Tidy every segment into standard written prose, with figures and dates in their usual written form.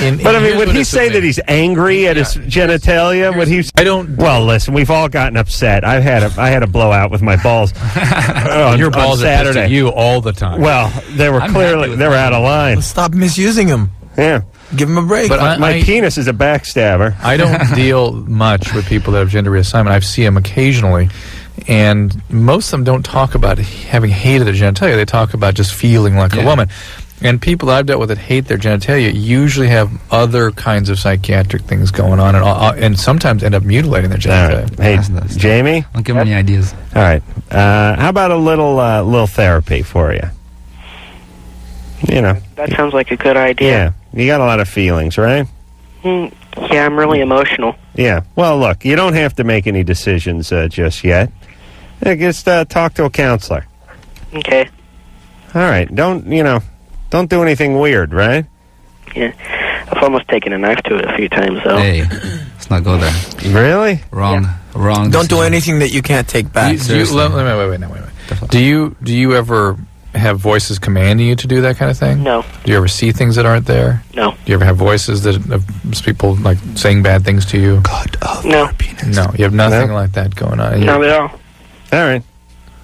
But I mean, would he say that he's angry at his genitalia? Would he? I don't. Well, listen, we've all gotten upset. I had a blowout with my balls. Your balls on are pissed Saturday. at you all the time. Well, they were clearly out of line. Well, stop misusing him. Yeah. Give him a break. But my penis is a backstabber. I don't deal much with people that have gender reassignment. I see them occasionally, and most of them don't talk about having hated their genitalia. They talk about just feeling like a woman. And people that I've dealt with that hate their genitalia usually have other kinds of psychiatric things going on, and sometimes end up mutilating their genitalia. Right. Hey, Jamie? Don't give me any ideas. All right. How about a little therapy for you? You know. That sounds like a good idea. Yeah. You got a lot of feelings, right? Yeah, I'm really emotional. Yeah. Well, look, you don't have to make any decisions just yet. Just talk to a counselor. Okay. All right. Don't do anything weird, right? Yeah. I've almost taken a knife to it a few times, though. Hey, let's not go there. Really? Wrong. Don't decision. do anything that you can't take back. Wait. Do you ever have voices commanding you to do that kind of thing? No. Do you ever see things that aren't there? No. Do you ever have voices that of people like saying bad things to you? No. No, you have nothing like that going on. Not at all. All right.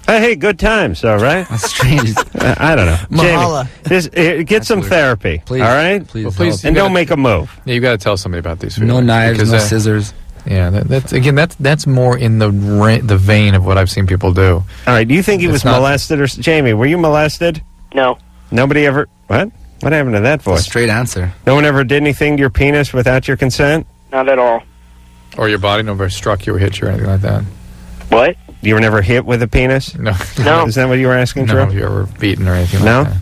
Hey, good times, all right? That's strange. I don't know. Mahala. Jamie, get some therapy, Please, all right? Please. And don't make a move. Yeah, you got to tell somebody about these feelings. No knives, because, no scissors. Yeah, that's more in the vein of what I've seen people do. All right, do you think he was molested? Or Jamie, were you molested? No. Nobody ever... What? What happened to that voice? Straight answer. No one ever did anything to your penis without your consent? Not at all. Or your body never struck you or hit you or anything like that? What? You were never hit with a penis? No. No. Is that what you were asking, No, Drew? you ever beaten or anything No? like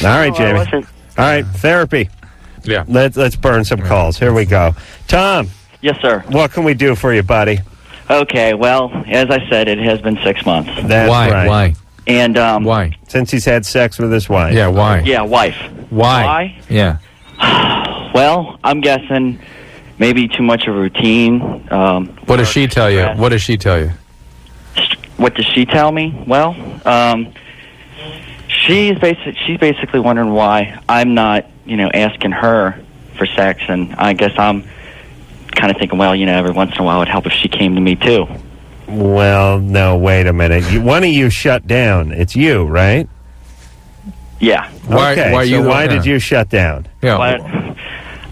that? All right, No, Jamie. I wasn't. All right, therapy. Yeah. Let's burn some calls. Here we go. Tom, Yes, sir. what can we do for you, buddy? Okay, well, as I said, it has been 6 months. That's Why? right. Why? And, Why? Since he's had sex with his wife. Yeah, why? yeah, wife. Why? Yeah. Well, I'm guessing maybe too much of a routine. What does she tell you? What does she tell you? What does she tell me? Well, she's basically wondering why I'm not, asking her for sex, and I guess I'm kind of thinking, well, every once in a while it would help if she came to me too. Well, no, wait a minute. One of you shut down. It's you, right? Yeah. Why did you shut down? Yeah. But,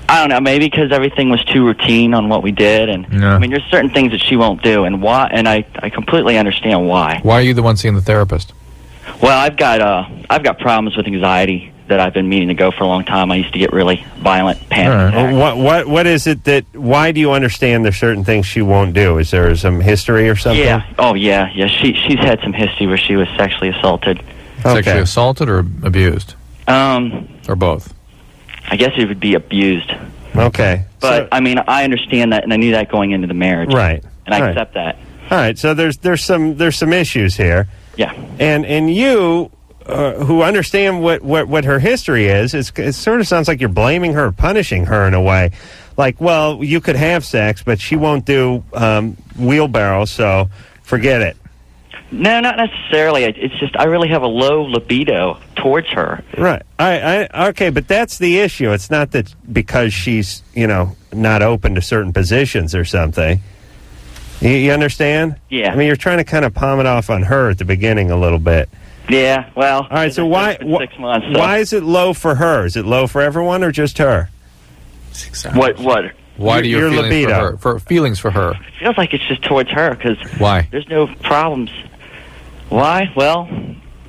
I don't know, maybe because everything was too routine on what we did, and I mean, there's certain things that she won't do, and why? And I completely understand why. Why are you the one seeing the therapist? Well, I've got problems with anxiety that I've been meaning to go for a long time. I used to get really violent panic attacks. What is it that? Why do you understand there's certain things she won't do? Is there some history or something? Yeah. Oh, yeah. She's had some history where she was sexually assaulted. Sexually assaulted or abused? Or both? I guess it would be abused. Okay. But, I mean, I understand that, and I knew that going into the marriage. Right. And I accept that. All right. So there's some issues here. Yeah. And you, who understand what her history is, it sort of sounds like you're blaming her, punishing her in a way. Like, well, you could have sex, but she won't do wheelbarrow, so forget it. No, not necessarily. It's just I really have a low libido towards her. Right. Okay, but that's the issue. It's not that because she's, not open to certain positions or something. You understand? Yeah. I mean, you're trying to kind of palm it off on her at the beginning a little bit. Yeah, well. All right, so why 6 months, so. Why is it low for her? Is it low for everyone or just her? What? Why do you have feelings libido. for her? For feelings for her? It feels like it's just towards her because Why? There's no problems. Why? Well,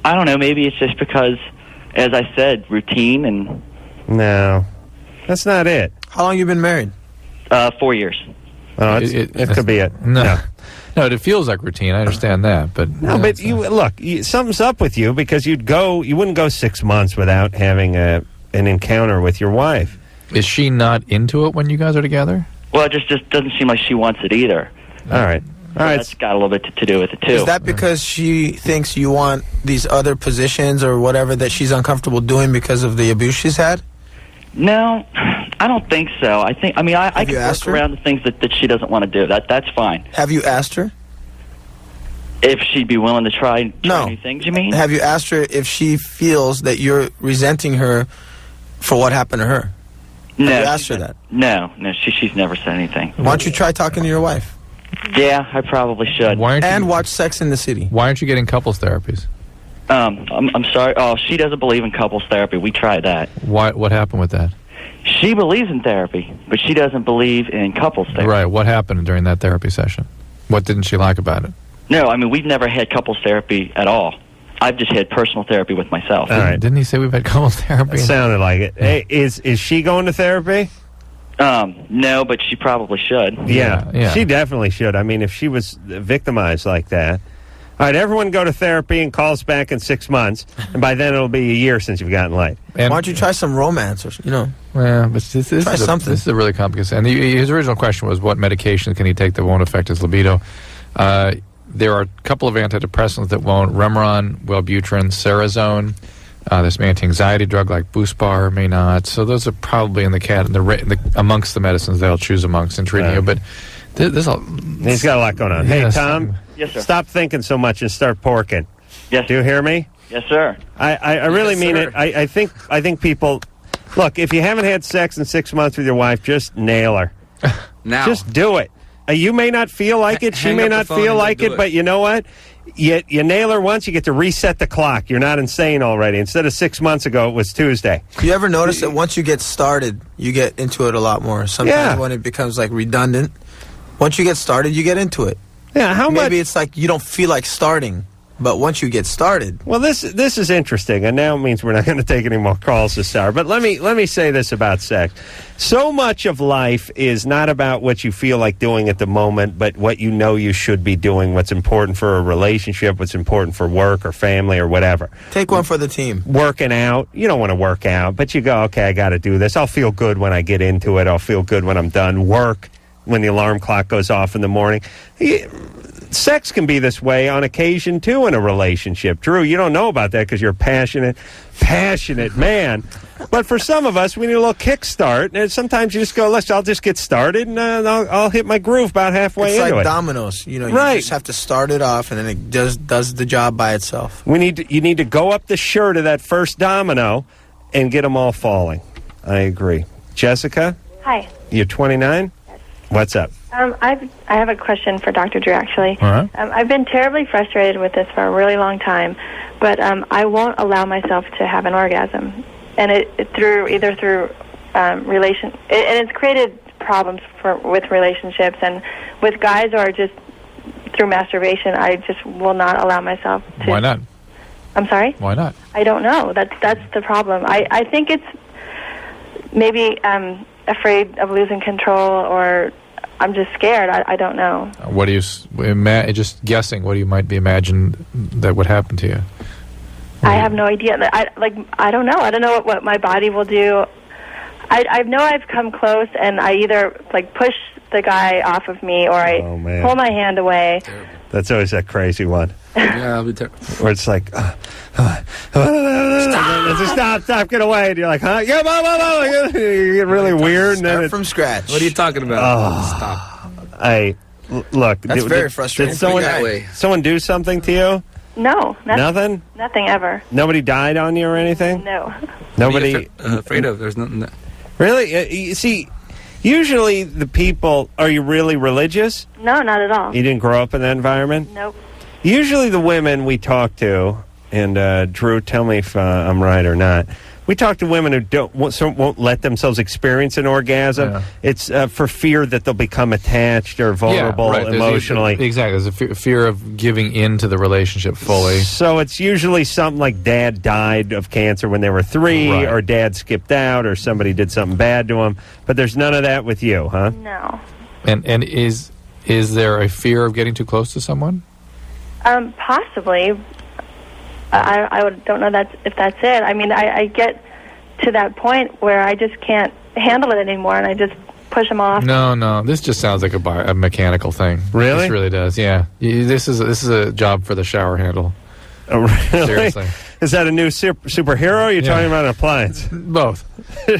I don't know. Maybe it's just because, as I said, routine and... No, that's not it. How long you been married? 4 years. Oh, it could be it. No, it feels like routine. I understand that, but but something's up with you because you wouldn't go 6 months without having an encounter with your wife. Is she not into it when you guys are together? Well, it just doesn't seem like she wants it either. All right. So that's got a little bit to do with it too. Is that because she thinks you want these other positions or whatever that she's uncomfortable doing because of the abuse she's had? No, I don't think so. I can work around the things that she doesn't want to do. That's fine. Have you asked her? If she'd be willing to try new things, you mean? Have you asked her if she feels that you're resenting her for what happened to her? No, Have you asked her that? No, she's never said anything. Why don't you try talking to your wife? Yeah, I probably should. Watch Sex in the City. Why aren't you getting couples therapies? I'm sorry. Oh, she doesn't believe in couples therapy. We tried that. What happened with that? She believes in therapy, but she doesn't believe in couples therapy. Right. What happened during that therapy session? What didn't she like about it? No, I mean, we've never had couples therapy at all. I've just had personal therapy with myself. All right. Didn't he say we've had couples therapy? It sounded like it. Hey, is she going to therapy? No, but she probably should. Yeah. She definitely should. I mean, if she was victimized like that. All right, everyone go to therapy and call us back in 6 months, and by then it'll be a year since you've gotten laid. And, Why don't you try some romance or Yeah, but this is a really complicated. And his original question was, what medications can he take that won't affect his libido? There are a couple of antidepressants that won't: Remeron, Wellbutrin, Cerazone. There's some anti-anxiety drug like Buspar may not. So those are probably in amongst the medicines they'll choose amongst in treating you. But he's got a lot going on. Hey, Tom. Yes, sir. Stop thinking so much and start porking. Yes. Do you hear me? Yes, sir. I really mean it. I think people look. If you haven't had sex in 6 months with your wife, just nail her. Now. Just do it. You may not feel like it. She Hang may up the not phone feel and like do it. it. But you know what? You nail her once, you get to reset the clock. You're not insane already. Instead of 6 months ago, it was Tuesday. You ever notice that once you get started, you get into it a lot more? Sometimes when it becomes like redundant, once you get started, you get into it. Yeah, how much? Maybe it's like you don't feel like starting, but once you get started. Well, this is interesting, and now it means we're not going to take any more calls this hour. But let me say this about sex: so much of life is not about what you feel like doing at the moment, but what you know you should be doing. What's important for a relationship? What's important for work or family or whatever? Take one for the team. Working out, you don't want to work out, but you go, okay, I got to do this. I'll feel good when I get into it. I'll feel good when I'm done. Work. When the alarm clock goes off in the morning. Sex can be this way on occasion, too, in a relationship. Drew, you don't know about that because you're a passionate man. But for some of us, we need a little kickstart. And sometimes you just go, I'll just get started, and I'll hit my groove about halfway into it. It's like dominoes. You just have to start it off, and then it does the job by itself. You need to go up the shirt of that first domino and get them all falling. I agree. Jessica? Hi. You're 29? What's up? I have a question for Dr. Drew, actually. All right. I've been terribly frustrated with this for a really long time, but I won't allow myself to have an orgasm, and it's created problems with relationships and with guys, or just through masturbation. I just will not allow myself to. Why not? I'm sorry? Why not? I don't know. That's the problem. I think it's maybe afraid of losing control, or I'm just scared. I don't know. What do you just guessing? What do you might be imagine that would happen to you? I have no idea. I don't know. I don't know what my body will do. I know I've come close, and I either push the guy off of me, or I pull my hand away. Terrible. That's always that crazy one. Yeah, I'll be terrible. Where it's like, stop, get away. And you're like, huh? Yeah, you get really weird. Start from scratch. What are you talking about? Stop. Look. That's very frustrating. Did someone do something to you? No. Nothing? Nothing ever. Nobody died on you or anything? No. Nobody? What are you afraid of? There's nothing. Really? You see, usually the people, are you really religious? No, not at all. You didn't grow up in that environment? Nope. Usually the women we talk to, and Drew, tell me if I'm right or not, we talk to women who won't let themselves experience an orgasm. Yeah. It's for fear that they'll become attached or vulnerable emotionally. Exactly. There's a fear of giving into the relationship fully. So it's usually something like dad died of cancer when they were 3, or dad skipped out, or somebody did something bad to him. But there's none of that with you, huh? No. And is there a fear of getting too close to someone? Possibly. I don't know if that's it. I mean, I get to that point where I just can't handle it anymore, and I just push them off. No. This just sounds like a mechanical thing. Really? This really does. Yeah. This is a job for the shower handle. Oh, really? Seriously. Is that a new superhero? Or are you talking about an appliance? Both.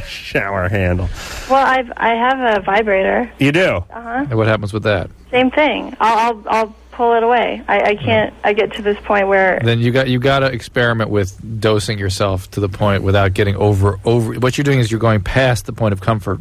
Shower handle. Well, I have a vibrator. You do? Uh-huh. And what happens with that? Same thing. I'll pull it away. I can't. I get to this point where Then you got to experiment with dosing yourself to the point without getting over. What you're doing is you're going past the point of comfort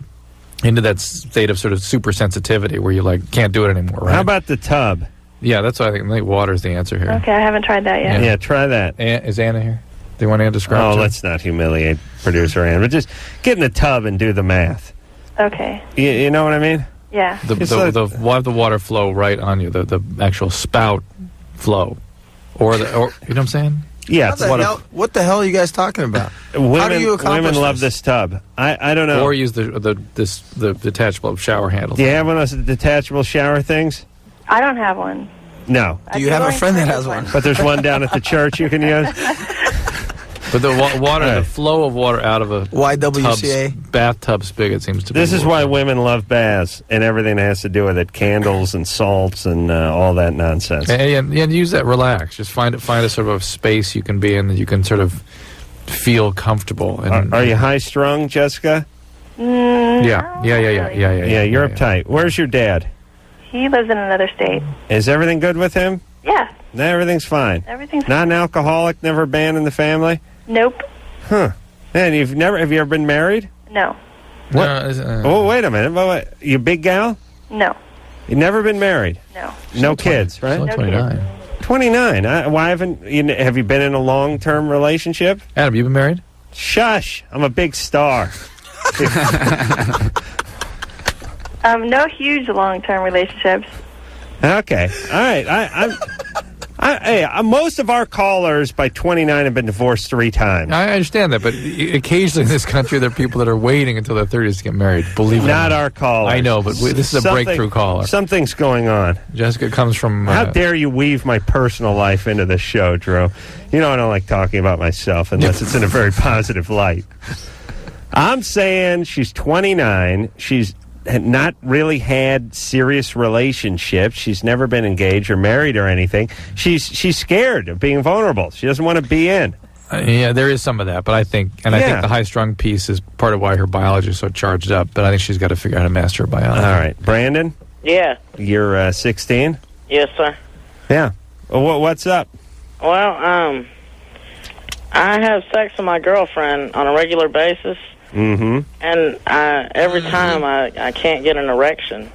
into that state of sort of super sensitivity where you like can't do it anymore. Right? How about the tub? Yeah, that's what I think. Water is the answer here. okay, I haven't tried that yet. Yeah, try that. Is Anna here? Do you want Anna to describe? Oh, to her? let's not humiliate producer Ann, but just get in the tub and do the math. Okay. You know what I mean? Yeah. Have the water flow right on you, the actual spout flow, or you know what I'm saying? Yeah. What the hell are you guys talking about? How do you accomplish Women love this tub. I don't know. Or use the detachable shower handle. Do you have one of those detachable shower things? I don't have one. No. Do you have a friend that has one? But there's one down at the church you can use. But the the flow of water out of a YWCA bathtub spigot seems to be. This is why women love baths and everything that has to do with it, candles and salts and all that nonsense. And use that relax. Just find a sort of space you can be in that you can sort of feel comfortable. And, are you high strung, Jessica? Yeah. You're uptight. Where's your dad? He lives in another state. Is everything good with him? Yeah. No, everything's fine. Everything's not an alcoholic. Never banned in the family. Nope. Huh. Man, have you ever been married? No. What? Oh, wait a minute. Wait. You big gal? No. You've never been married? No. No kids, right? No 29. 29. Why have you been in a long-term relationship? Adam, you been married? Shush. I'm a big star. No huge long-term relationships. Okay. All right. Most of our callers by 29 have been divorced 3 times. I understand that, but occasionally in this country there are people that are waiting until their 30s to get married. Believe it or not. Not our callers. I know, but this is a breakthrough caller. Something's going on. Jessica comes from... How dare you weave my personal life into this show, Drew? You know I don't like talking about myself unless it's in a very positive light. I'm saying she's 29. She's not really had serious relationships. She's never been engaged or married or anything. She's scared of being vulnerable. She doesn't want to be in. Yeah, there is some of that, but I think the high-strung piece is part of why her biology is so charged up, but I think she's got to figure out how to master her biology. All right. Brandon? Yeah. You're 16? Yes, sir. Yeah. Well, what's up? Well, I have sex with my girlfriend on a regular basis. Mm-hmm. And every time I can't get an erection.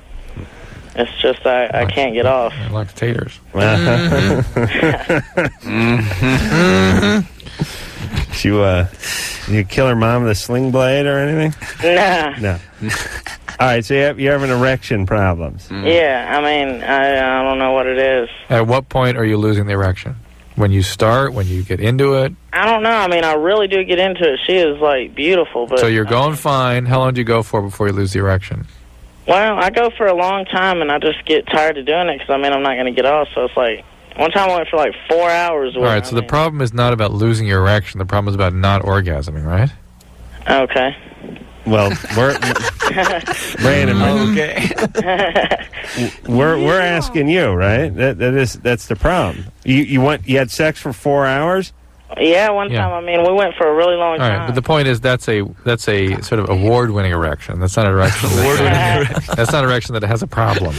It's just I can't get off. I like taters. You kill her mom with a sling blade or anything? Nah. No. All right, so you're having erection problems. Yeah, I mean, I don't know what it is. At what point are you losing the erection? When you start, when you get into it? I don't know. I mean, I really do get into it. She is, like, beautiful. But so you're going fine. How long do you go for before you lose the erection? Well, I go for a long time, and I just get tired of doing it because, I mean, I'm not going to get off. So it's like, one time I went for, like, 4 hours. All right, so the problem is not about losing your erection. The problem is about not orgasming, right? Okay. Well, Brandon, we're asking you, right? That's the problem. You had sex for 4 hours? Yeah, one time. I mean, we went for a really long time. All right, but the point is that's a sort of award-winning erection. That's not an erection. That's not an erection that has a problem.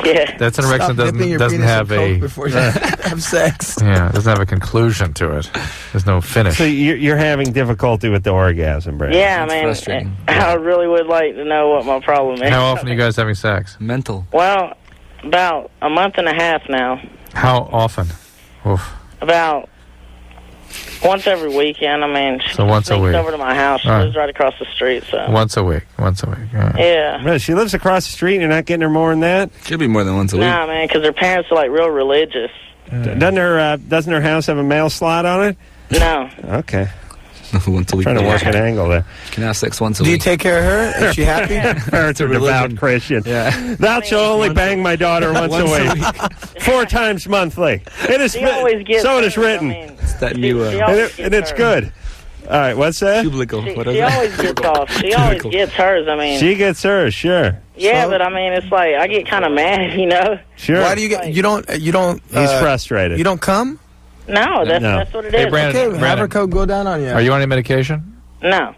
Yeah, that's an erection that doesn't have a before you have sex. Yeah, it doesn't have a conclusion to it. There's no finish. So you're having difficulty with the orgasm, Brandon? Yeah, I mean, I really would like to know what my problem is. How often are you guys having sex? Mental. Well, about a month and a half now. How often? Oof. About once every weekend. I mean, she once a week. over to my house. She lives right across the street. So once a week. Once a week. Right. Yeah. Really, she lives across the street and you're not getting her more than that? Should be more than once a week. Nah, man, because her parents are like real religious. Doesn't her house have a mail slot on it? No. Okay. Once a week. Trying to work an angle there. You can have sex once a week. Do you take care of her? Is she happy? Parents are devout Christian. Yeah. Thou shalt only bang my daughter once a week. 4 times monthly. It is. She always gets so it is hers. written. I mean, It's that new... and it's good. All right, what's that? Cubicle. She What is it? always gets off. She always gets hers. I mean, She gets hers, sure. yeah, So- but I mean, it's like I get kind of mad, you know. Sure. Why do you get? You don't. He's frustrated. You don't come? No, that's No. that's what it is. Hey, Brandon. Okay, have her go down on you. Are you on any medication? No.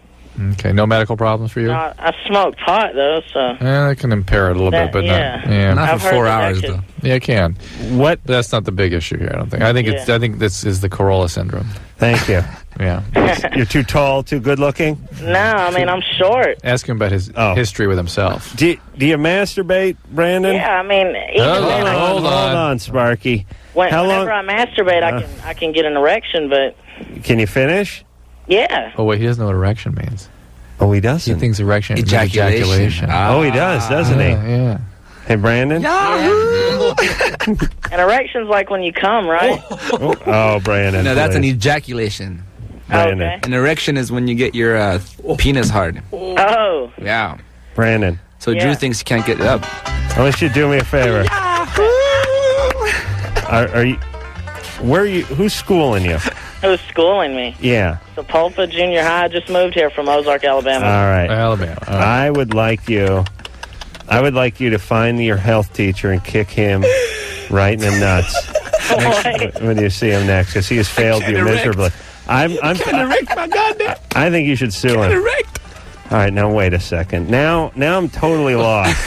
Okay, no medical problems for you? I smoke pot, though, so... Yeah, that can impair it a little bit, but not for 4 hours, though. Yeah, it can. But that's not the big issue here, I don't think. I think this is the Carolla syndrome. Thank you. Yeah. You're too tall, too good looking? No, I mean, I'm short. Ask him about his history with himself. Do you masturbate, Brandon? Yeah, I mean... Hold on, Sparky. Whenever I masturbate, I can get an erection, but... Can you finish? Yeah. Oh, wait, he doesn't know what erection means. Oh, he doesn't? He thinks erection is ejaculation. Oh, he does, doesn't he? Yeah. Hey, Brandon? Yahoo! An erection's like when you come, right? Oh, Brandon. No, that's an ejaculation. Brandon. Okay. An erection is when you get your penis hard. Oh. Yeah. Brandon. So Drew thinks he can't get it up. I want you to do me a favor. Are you... Where are you... Who's schooling you? Who's schooling me? Yeah. Sapulpa Junior High. I just moved here from Ozark, Alabama. All right. Alabama. All right. I would like you to find your health teacher and kick him right in the nuts when you see him next, because he has failed you miserably. I think you should sue him. All right, now wait a second. Now I'm totally lost.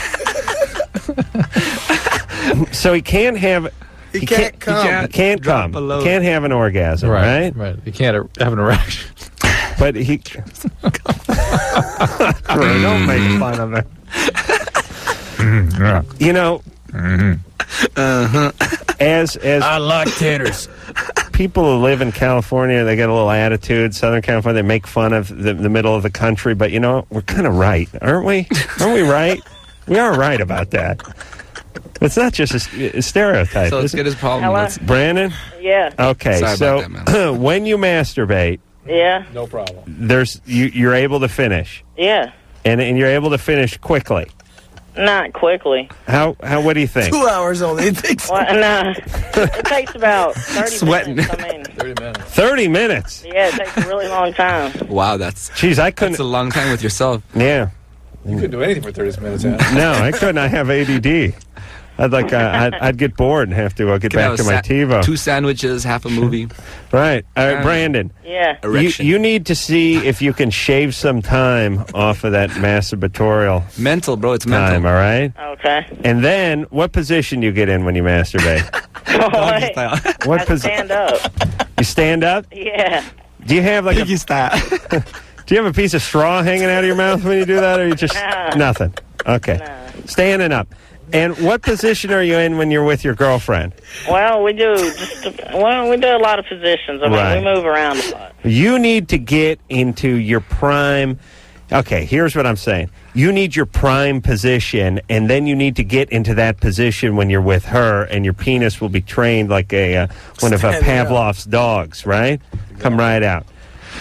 So he can't have... He can't come. He can't come. Can't have an orgasm, right? Right. He can't have an erection. But he... Don't make fun of him. You know, as I like taters. People who live in California, they get a little attitude. Southern California, they make fun of the middle of the country. But, you know, we're kind of right, aren't we? Aren't we right? We are right about that. It's not just a stereotype. So let's get his problem. Brandon? Yeah. Okay, Sorry so about that, man. when you masturbate, Yeah. No problem. you're able to finish. Yeah. And you're able to finish quickly. Not quickly. How? What do you think? 2 hours only. It takes. Well, nah. It takes about 30 minutes. I mean, 30 minutes. 30 minutes? Yeah, it takes a really long time. Wow, that's... Jeez, I couldn't... That's a long time with yourself. Yeah. You couldn't do anything for 30 minutes, Adam. No, I couldn't. I have ADD. I'd get bored and have to get back to my TiVo. 2 sandwiches, half a movie. Right. All right, Brandon. Yeah. You need to see if you can shave some time off of that masturbatorial Mental, bro. It's time, mental. all right? Okay. And then, what position you get in when you masturbate? I stand up. You stand up? Yeah. Do you have like Piggy style. Do you have a piece of straw hanging out of your mouth when you do that, or you just nothing? Okay. Standing up. And what position are you in when you're with your girlfriend? Well, we do a lot of positions. I mean, we move around a lot. You need to get into your prime. Okay, here's what I'm saying. You need your prime position, and then you need to get into that position when you're with her, and your penis will be trained like one of Pavlov's dogs, right? Come right out.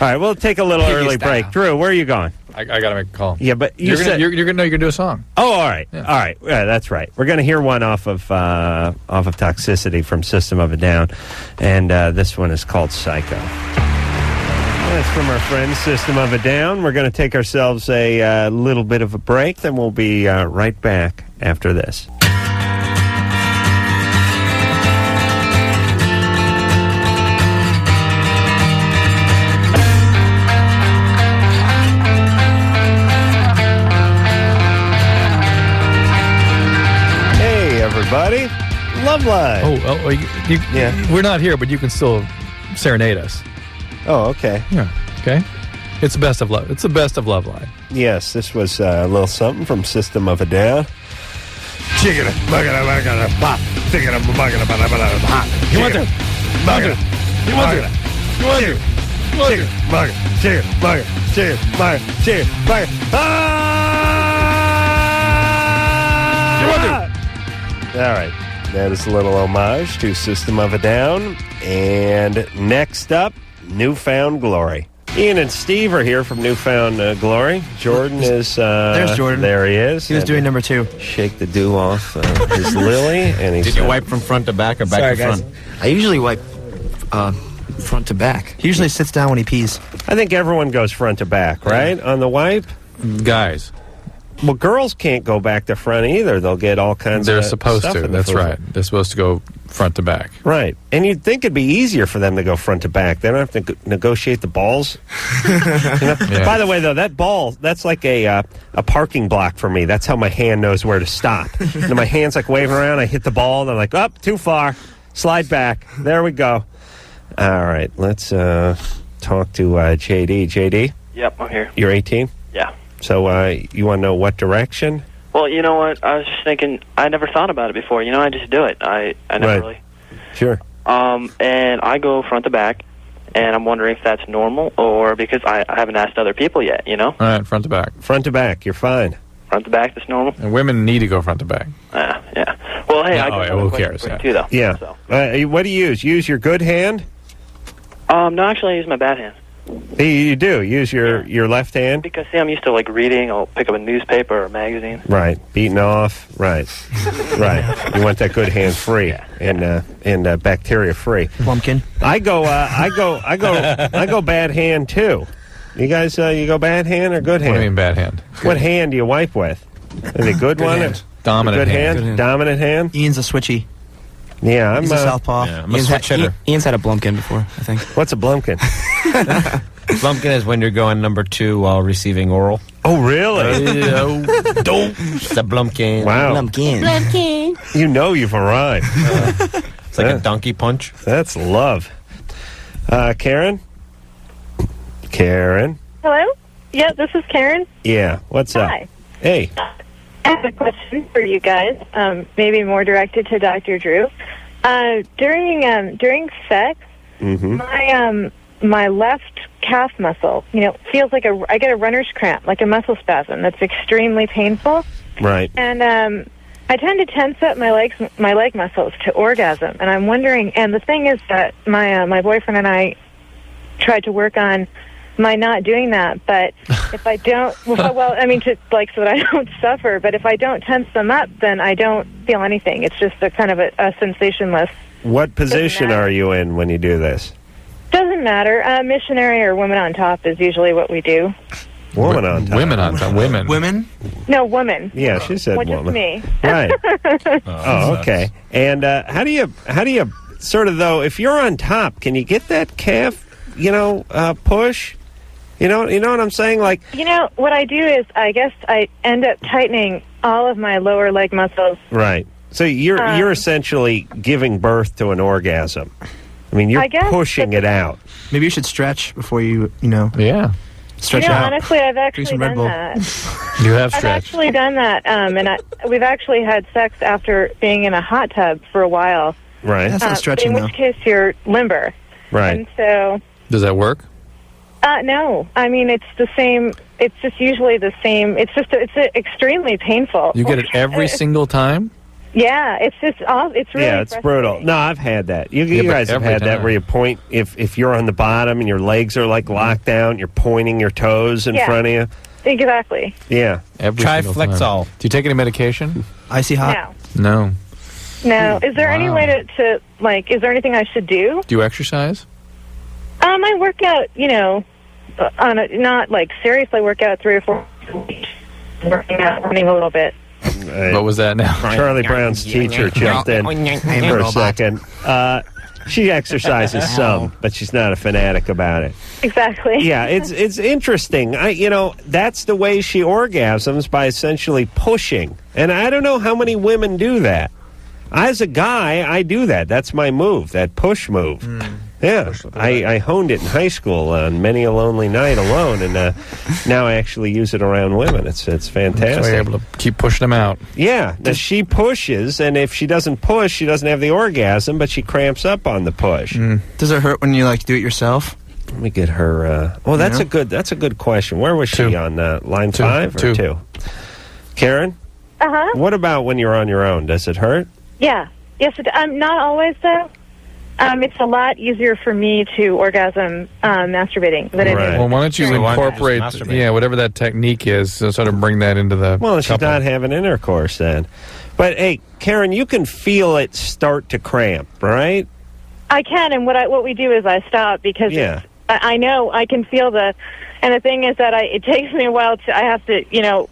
All right, we'll take a little early break. Drew, where are you going? I got to make a call. Yeah, but you're gonna do a song. Oh, all right, all right. Yeah, that's right. We're gonna hear one off of Toxicity from System of a Down, and this one is called Psycho. That's from our friends System of a Down. We're gonna take ourselves a little bit of a break, then we'll be right back after this. Buddy, Loveline. Yeah. We're not here, but you can still serenade us. Oh, okay. Yeah. Okay. It's the best of love. It's the best of Loveline. Yes, this was a little something from System of a Down. Chicken, pop. Chicken, hot. You want to? You want to? You want to? Chicken, You want to? All right, that is a little homage to System of a Down. And next up, Newfound Glory. Ian and Steve are here from Newfound Glory. Jordan is... There's Jordan. There he is. He was doing number 2. Shake the dew off his lily. And he's, Did you wipe from front to back or back to front? I usually wipe front to back. He usually sits down when he pees. I think everyone goes front to back, right? On the wipe? Guys. Well, girls can't go back to front either. They'll get all kinds They're of supposed stuff to. in the That's food. right. They're supposed to go front to back. Right. And you'd think it'd be easier for them to go front to back. They don't have to negotiate the balls. Yeah. By the way, though, that ball, that's like a parking block for me. That's how my hand knows where to stop. And my hand's like waving around. I hit the ball, and I'm like, up, too far. Slide back. There we go. All right. Let's talk to JD. JD? Yep, I'm here. You're 18? Yeah. So you want to know what direction? Well, you know what? I was just thinking, I never thought about it before. I just do it. I never really. Sure. And I go front to back, and I'm wondering if that's normal or because I haven't asked other people yet, All right, front to back. Front to back, you're fine. Front to back, that's normal? And women need to go front to back. Yeah. Well, hey, I got who cares? too, though. Yeah. So. What do you use? Use your good hand? No, actually, I use my bad hand. You do? Use your left hand? Because, see, I'm used to, reading. I'll pick up a newspaper or a magazine. Right. Beating off. Right. Right. You want that good hand free and bacteria free. Plumpkin. I go bad hand, too. You guys, you go bad hand or good hand? What do you mean bad hand? What hand do you wipe with? Is it good one? Hand. Dominant good hand. Good hand. Dominant hand? Ian's a switchy. Yeah, He's a southpaw. Yeah, I'm a switch hitter. Ian's had a Blumpkin before, I think. What's a blumpkin? Blumpkin is when you're going number 2 while receiving oral. Oh, really? Don't. It's a Blumpkin. Wow. Blumpkin. You know you've arrived. It's like a donkey punch. That's love. Karen? Karen? Hello? Yeah, this is Karen. Yeah, what's up? Hi. Hey. I have a question for you guys, maybe more directed to Dr. Drew. During sex, my left calf muscle, feels like I get a runner's cramp, like a muscle spasm that's extremely painful. Right. And I tend to tense up my leg muscles to orgasm. And I'm wondering, and the thing is that my boyfriend and I tried to work on my not doing that, but if I don't, so that I don't suffer, but if I don't tense them up, then I don't feel anything. It's just a kind of a sensationless. What position are you in when you do this? Doesn't matter. Missionary or woman on top is usually what we do. Woman on top. Women on top. Women. Women? No, woman. Yeah, she said Which woman. is me. Right. Oh, okay. And how do you sort of, though, if you're on top, can you get that calf, push? You know what I'm saying? What I do is, I guess I end up tightening all of my lower leg muscles. Right. So you're essentially giving birth to an orgasm. I mean, you're pushing it out. Maybe you should stretch before you stretch out. Honestly, I've actually done that. You have I've stretched. actually done that, and we've actually had sex after being in a hot tub for a while. Right. That's not stretching, in which case you're limber. Right. And so... Does that work? No. I mean, it's the same. It's just usually the same. It's extremely painful. You get it every single time? Yeah, it's just it's really it's brutal. No, I've had that. You guys have had that where you point if you're on the bottom and your legs are locked down, you're pointing your toes in front of you. Exactly. Yeah. Try Flexol. Do you take any medication? Icy hot? No. No. Is there any way to is there anything I should do? Do you exercise? I work out, not seriously work out 3 or 4 weeks. Working out, running a little bit. What was that now? Charlie Brown's teacher jumped in for a second. She exercises some, but she's not a fanatic about it. Exactly. Yeah, it's interesting. That's the way she orgasms, by essentially pushing. And I don't know how many women do that. As a guy, I do that. That's my move, that push move. Yeah, I honed it in high school on many a lonely night alone, and now I actually use it around women. It's fantastic. So you're able to keep pushing them out. Yeah, she pushes, and if she doesn't push, she doesn't have the orgasm, but she cramps up on the push. Does it hurt when you do it yourself? Let me get her. That's a good question. Where was she on line 5 or 2? Karen? What about when you're on your own? Does it hurt? Yeah. Yes, not always though. It's a lot easier for me to orgasm masturbating than it is. Well, why don't you incorporate, whatever that technique is, so sort of bring that into the she's not having intercourse then. But, hey, Karen, you can feel it start to cramp, right? I can, and what we do is I stop because I know I can feel And the thing is that it takes me a while I have to,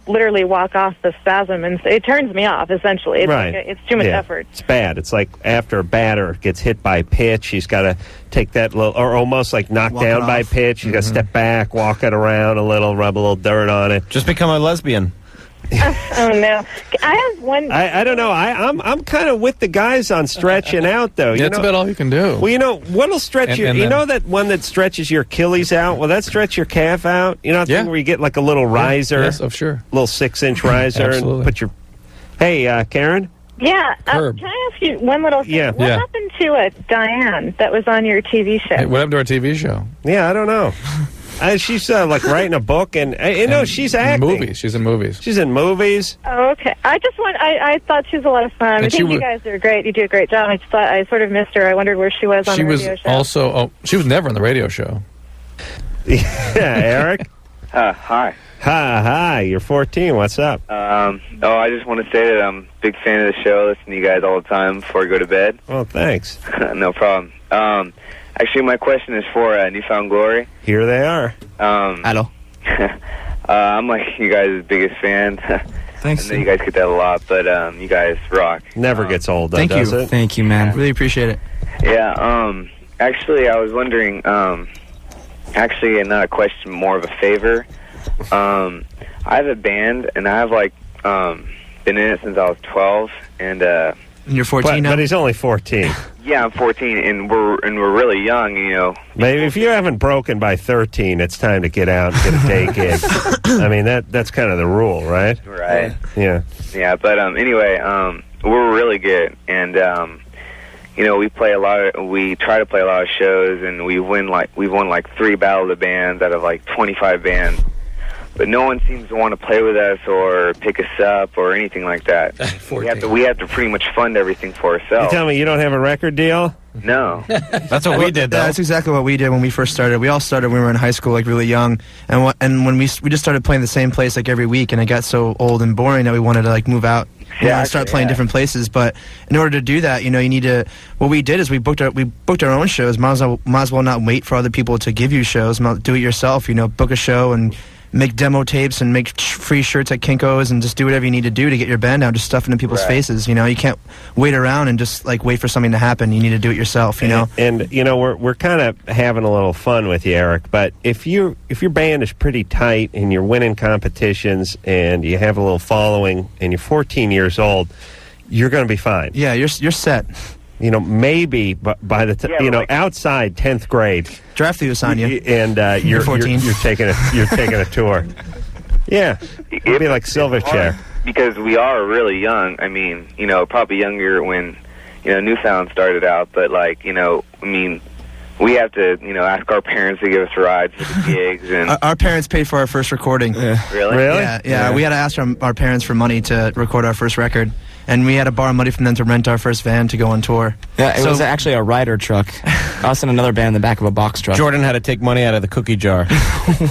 literally walk off the spasm, and it turns me off, essentially. It's right. It's too much effort. It's bad. It's like after a batter gets hit by pitch, he's got to take that little, or almost like knocked down by pitch. He's got to step back, walk it around a little, rub a little dirt on it. Just become a lesbian. Oh, no. I have one... I don't know. I'm kind of with the guys on stretching out, though. That's about all you can do. Well, what'll stretch you? You know that one that stretches your Achilles out? Will that stretch your calf out? You know that thing where you get like a little riser? Yes, sure. Little 6-inch riser. Absolutely. And put your... Hey, Karen? Yeah. Can I ask you one little thing? Yeah. What happened to Diane that was on your TV show? Hey, what happened to our TV show? Yeah, I don't know. She's like writing a book, and she's acting. Movies. She's in movies. She's in movies. Oh, okay. I thought she was a lot of fun. I think you guys are great. You do a great job. I just thought I sort of missed her. I wondered where she was on the radio show. She was never on the radio show. Yeah, Eric? Hi. Hi. You're 14. What's up? I just want to say that I'm a big fan of the show. Listen to you guys all the time before I go to bed. Well, thanks. No problem. Actually, my question is for Newfound Glory. Here they are. Hello. I'm like you guys' biggest fan. Thanks. I know you guys get that a lot, but you guys rock. Never gets old, though, Thank does you. it? Thank you, man. Really appreciate it. Yeah, actually, I was wondering, actually, not a question, more of a favor. I have a band, and I have, been in it since I was 12, and... And you're 14 now? But he's only 14. Yeah, I'm 14, and we're really young, Maybe if you haven't broken by 13, it's time to get out and get a day gig. I mean, that's kind of the rule, right? Right. Yeah. Yeah, but anyway, we're really good, and we play we try to play a lot of shows, and we've won 3 Battle of the Bands out of 25 bands. But no one seems to want to play with us or pick us up or anything like that. we have to pretty much fund everything for ourselves. You tell me you don't have a record deal? No. That's what we did, though. That's exactly what we did when we first started. We all started when we were in high school, really young. And when we just started playing the same place every week, and it got so old and boring that we wanted to move out and start playing different places. But in order to do that, you need to... What we did is we booked our own shows. Might as well not wait for other people to give you shows. Do it yourself. Book a show and make demo tapes and make free shirts at Kinko's and just do whatever you need to do to get your band out. Just stuff into people's faces. You can't wait around and just wait for something to happen. You need to do it yourself. And we're kind of having a little fun with you, Eric. But if your band is pretty tight and you're winning competitions and you have a little following and you're 14 years old, you're going to be fine. Yeah, you're set. Maybe by the time outside 10th grade, draft you assign you, and you're 14. You're taking a tour. Yeah, it'd be like Silverchair. Because we are really young. I mean, probably younger when Newfound started out, but we have to ask our parents to give us rides to the gigs, and our parents paid for our first recording. Really? Yeah. We had to ask our parents for money to record our first record. And we had to borrow money from them to rent our first van to go on tour. Yeah, it was actually a rider truck. Us and another band in the back of a box truck. Jordan had to take money out of the cookie jar.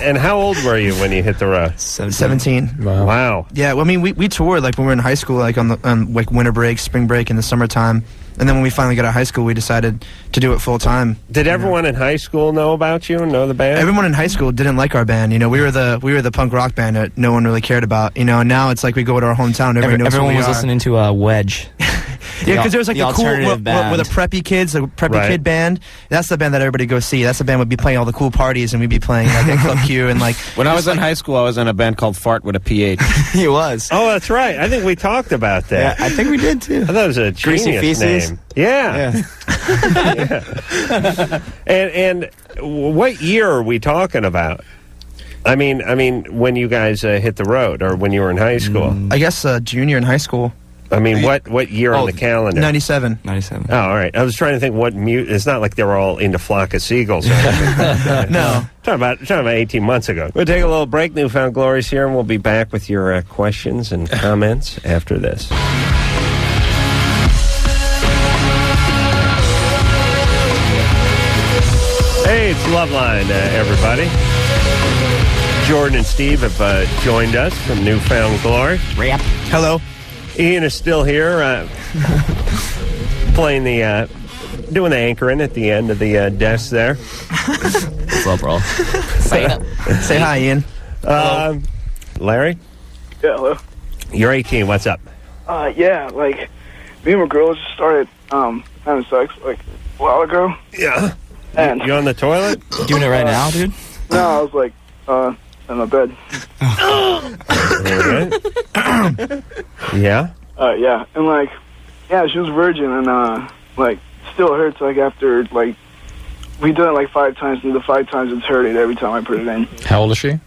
And how old were you when you hit the road? 17. Wow. Yeah, well, I mean, we toured when we were in high school, on winter break, spring break, in the summertime. And then when we finally got out of high school, we decided to do it full time. Did everyone in high school know about you and know the band? Everyone in high school didn't like our band. We were the punk rock band that no one really cared about. And now it's like we go to our hometown. Everyone was listening to Wedge. Yeah, because there was the the cool with the preppy kids, the preppy kid band. That's the band that everybody goes see. That's the band would be playing all the cool parties, and we'd be playing at Club Q and When I was in high school, I was in a band called Fart with a PH. He was. Oh, that's right. I think we talked about that. Yeah, I think we did too. I thought it was a genius name. Yeah. And what year are we talking about? I mean, when you guys hit the road, or when you were in high school? I guess junior in high school. I mean, what year on the calendar? 97. 97. Oh, all right. I was trying to think what it's not like they were all into Flock of Seagulls or anything. No. Talking about 18 months ago. We'll take a little break. Newfound Glory's here, and we'll be back with your questions and comments after this. Hey, it's Loveline, everybody. Jordan and Steve have joined us from Newfound Glory. Rap. Hello. Ian is still here, playing doing the anchoring at the end of the desk there. What's up, bro? Say hi, Ian. Larry? Yeah, hello. You're 18. What's up? Yeah, like, me and my girl just started having sex, like, a while ago. Yeah. And You on the toilet? You doing it right now, dude? no, I was like, in my bed. Yeah? Yeah, and like, yeah, she was a virgin, and like, still hurts, like, after, like, we done it like 5 times, and the 5 times it's hurting every time I put it in. How old is she?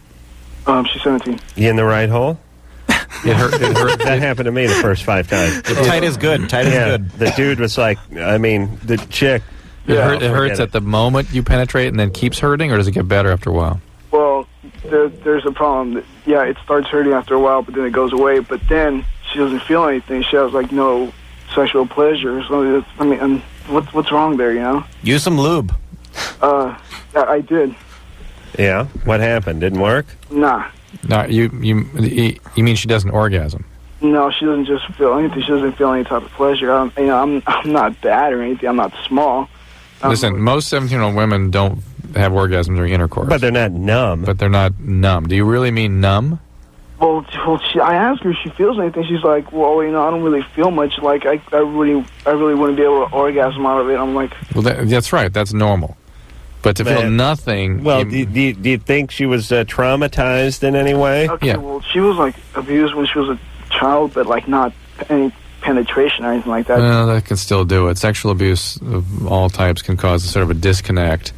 She's 17. You in the right hole? It hurt. That happened to me the first 5 times. Tight is good. Tight is good. The dude was like, I mean, the chick. It hurts at the moment you penetrate and then keeps hurting, or does it get better after a while? Well, there's a problem. Yeah, it starts hurting after a while, but then it goes away. But then she doesn't feel anything. She has, like, no sexual pleasure. So, I mean, and what's wrong there, you know? Use some lube. I did. Yeah? What happened? Didn't work? Nah. No, you mean she doesn't orgasm? No, she doesn't just feel anything. She doesn't feel any type of pleasure. I'm not bad or anything. I'm not small. Listen, most 17-year-old women don't have orgasms during intercourse. But they're not numb. Do you really mean numb? Well, I asked her if she feels anything. She's like, well, I don't really feel much. Like, I really wouldn't be able to orgasm out of it. I'm like... Well, that's right. That's normal. But to feel nothing... Well, do you think she was traumatized in any way? Okay, yeah. Well, she was, like, abused when she was a child, but, like, not any penetration or anything like that. Well, that can still do it. Sexual abuse of all types can cause sort of a disconnect.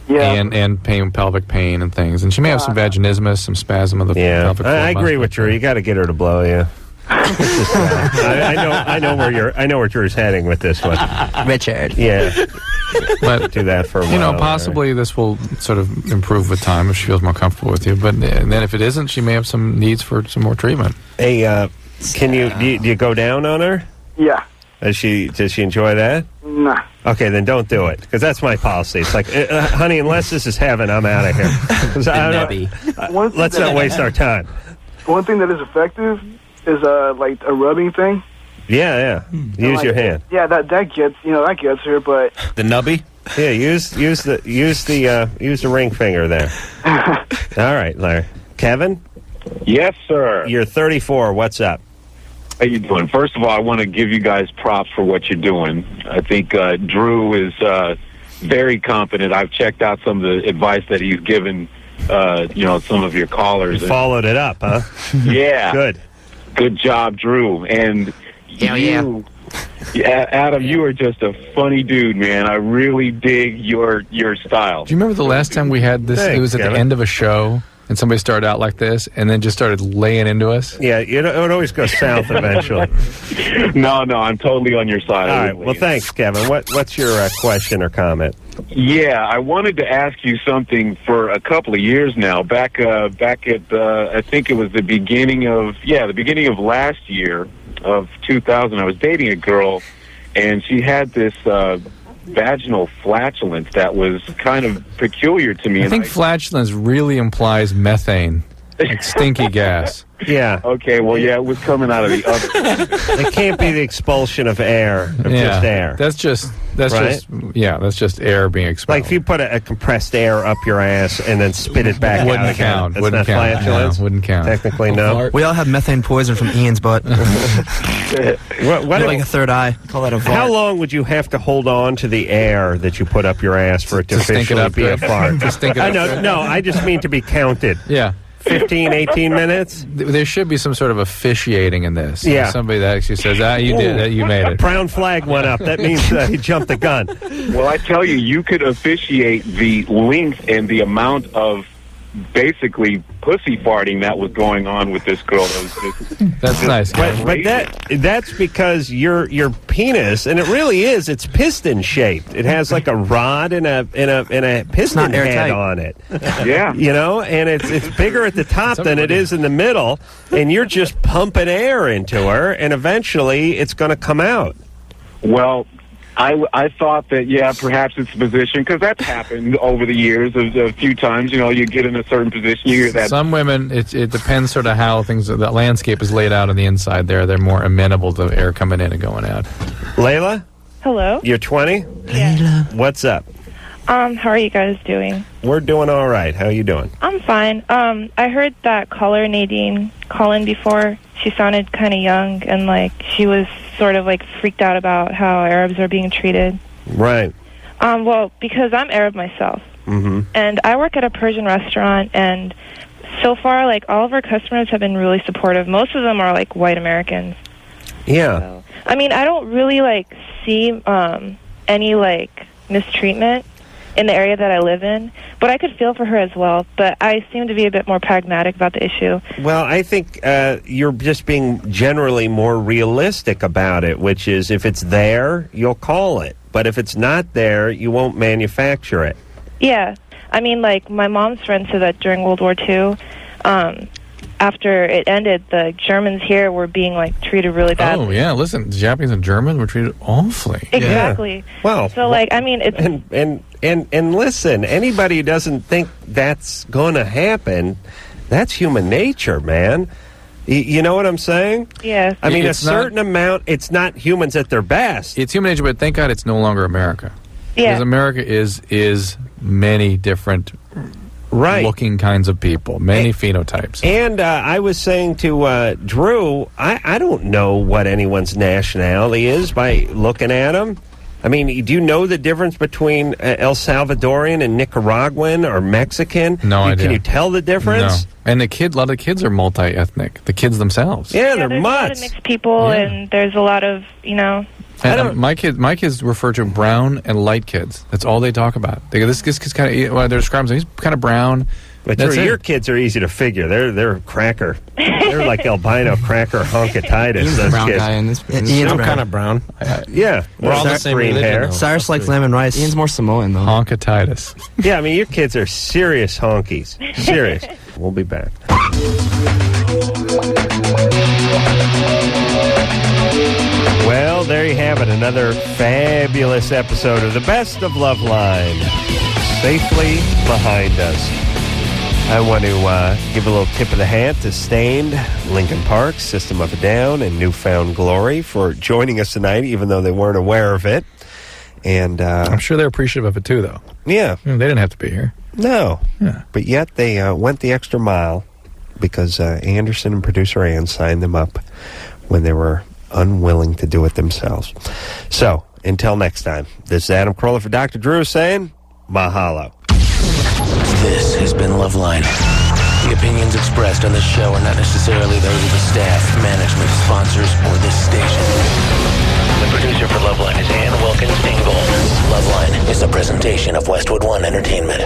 Yeah. And pelvic pain and things. And she may have some vaginismus, some spasm of the pelvic floor. I agree with Drew. You got to get her to blow you. I know where Drew's heading with this one. Richard. Yeah. But do that for a while. Possibly this will sort of improve with time if she feels more comfortable with you. But and then if it isn't, she may have some needs for some more treatment. Hey, do you go down on her? Yeah. Does she enjoy that? Nah. Okay, then don't do it, because that's my policy. It's like, honey, unless this is heaven, I'm out of here. Let's not waste our time. One thing that is effective is like a rubbing thing. Yeah. Use your hand. Yeah, that gets her, but the nubby. Yeah, use the ring finger there. All right, Larry. Kevin? Yes, sir. You're 34. What's up? How you doing? First of all, I want to give you guys props for what you're doing. I think Drew is very competent. I've checked out some of the advice that he's given, some of your callers. You followed it up, huh? Yeah. Good job, Drew. And Adam, you are just a funny dude, man. I really dig your style. Do you remember the last time we had this? Thanks, it was at Kevin. the end of a show, and somebody started out like this, and then just started laying into us. Yeah, it would always go south eventually. No, I'm totally on your side. All right. Well, thanks, Kevin. What's your question or comment? Yeah, I wanted to ask you something for a couple of years now. Back at I think it was the beginning of last year of 2000. I was dating a girl, and she had this vaginal flatulence that was kind of peculiar to me. I think flatulence really implies methane, like stinky gas. Yeah. Okay, well, yeah, it was coming out of the other. It can't be the expulsion of air, just air. That's just air being expelled. Like if you put a compressed air up your ass and then spit it back out again. That's not flatulence? No, wouldn't count. Technically, no. We all have methane poison from Ian's butt. What like a third eye. Call that a fart. How long would you have to hold on to the air that you put up your ass for it to officially be a fart? No, I just mean to be counted. Yeah. 15, 18 minutes? There should be some sort of officiating in this. Yeah. Somebody that actually says, you did it, you made it. Brown flag went up. That means he jumped the gun. Well, I tell you, you could officiate the length and the amount of basically pussy farting that was going on with this girl. That's nice. But that's because your penis, and it really is, it's piston shaped. It has like a rod and a piston head on it. Yeah. And it's bigger at the top than it is in the middle, and you're just pumping air into her, and eventually it's going to come out. Well, I thought that, perhaps it's a position, because that's happened over the years a few times. You get in a certain position, you hear that. Some women, it depends sort of how the landscape is laid out on the inside there. They're more amenable to air coming in and going out. Layla? Hello? You're 20? Yeah. What's up? How are you guys doing? We're doing all right. How are you doing? I'm fine. I heard that caller Nadine call in before. She sounded kind of young, and like she was sort of like freaked out about how Arabs are being treated. Right. Well, because I'm Arab myself, and I work at a Persian restaurant, and so far, like all of our customers have been really supportive. Most of them are like white Americans. Yeah. So, I mean, I don't really like see any like mistreatment in the area that I live in, but I could feel for her as well. But I seem to be a bit more pragmatic about the issue. Well, I think you're just being generally more realistic about it, which is if it's there, you'll call it. But if it's not there, you won't manufacture it. Yeah. I mean, like, my mom's friend said that during World War II, after it ended, the Germans here were being, like, treated really badly. Oh, yeah. Listen, the Japanese and Germans were treated awfully. Exactly. Yeah. Well, so, like, I mean, it's... And listen, anybody who doesn't think that's going to happen, that's human nature, man. You know what I'm saying? Yeah. I mean, a certain amount, it's not humans at their best. It's human nature, but thank God it's no longer America. Yeah. Because America is many different looking kinds of people, many phenotypes. And I was saying to Drew, I don't know what anyone's nationality is by looking at them. I mean, do you know the difference between El Salvadorian and Nicaraguan or Mexican? No idea. Can you tell the difference? No. And a lot of the kids are multi-ethnic. The kids themselves. Yeah, they're there's mutts. a lot of mixed people, and there's a lot of, you know... And, my kids refer to brown and light kids. That's all they talk about. They go, this kid's kind of, well, they're describing him, he's kind of brown. But your kids are easy to figure. They're cracker. They're like albino cracker honkatitis. He's the brown kids. guy in this. I'm kind of brown. Yeah, we're all the same green religion, hair. though. Cyrus likes lemon rice. Ian's more Samoan, though. Honkatitis. Yeah, I mean, your kids are serious honkies. Serious. We'll be back. Well, there you have it. Another fabulous episode of the Best of Loveline. Safely behind us. I want to give a little tip of the hat to Stained, Linkin Park, System of a Down, and Newfound Glory for joining us tonight, even though they weren't aware of it. And I'm sure they're appreciative of it, too, though. Yeah. They didn't have to be here. No. Yeah. But yet they went the extra mile because Anderson and producer Ann signed them up when they were unwilling to do it themselves. So, until next time, this is Adam Carolla for Dr. Drew saying, mahalo. This has been Loveline. The opinions expressed on this show are not necessarily those of the staff, management, sponsors, or this station. The producer for Loveline is Ann Wilkins-Ingold. Loveline is a presentation of Westwood One Entertainment.